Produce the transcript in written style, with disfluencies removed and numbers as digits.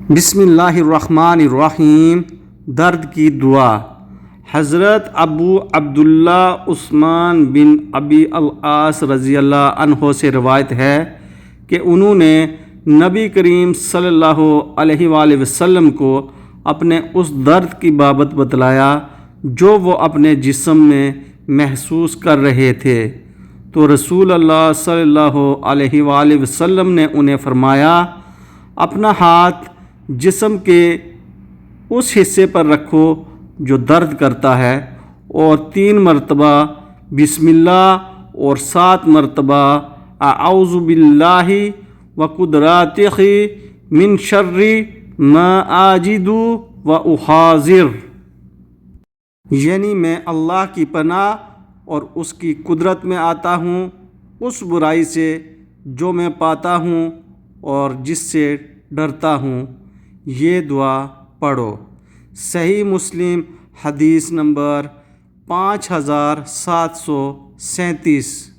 بسم اللہ الرحمن الرحیم۔ درد کی دعا۔ حضرت ابو عبداللہ عثمان بن ابی العاص رضی اللہ عنہ سے روایت ہے کہ انہوں نے نبی کریم صلی اللہ علیہ وآلہ وسلم کو اپنے اس درد کی بابت بتلایا جو وہ اپنے جسم میں محسوس کر رہے تھے، تو رسول اللہ صلی اللہ علیہ وآلہ وسلم نے انہیں فرمایا، اپنا ہاتھ جسم کے اس حصے پر رکھو جو درد کرتا ہے، اور 3 مرتبہ بسم اللہ اور 7 مرتبہ اعوذ باللہ وقدراتہ من شر ما اجد و احاذر، یعنی میں اللہ کی پناہ اور اس کی قدرت میں آتا ہوں اس برائی سے جو میں پاتا ہوں اور جس سے ڈرتا ہوں۔ یہ دعا پڑھو۔ صحیح مسلم حدیث نمبر 5737۔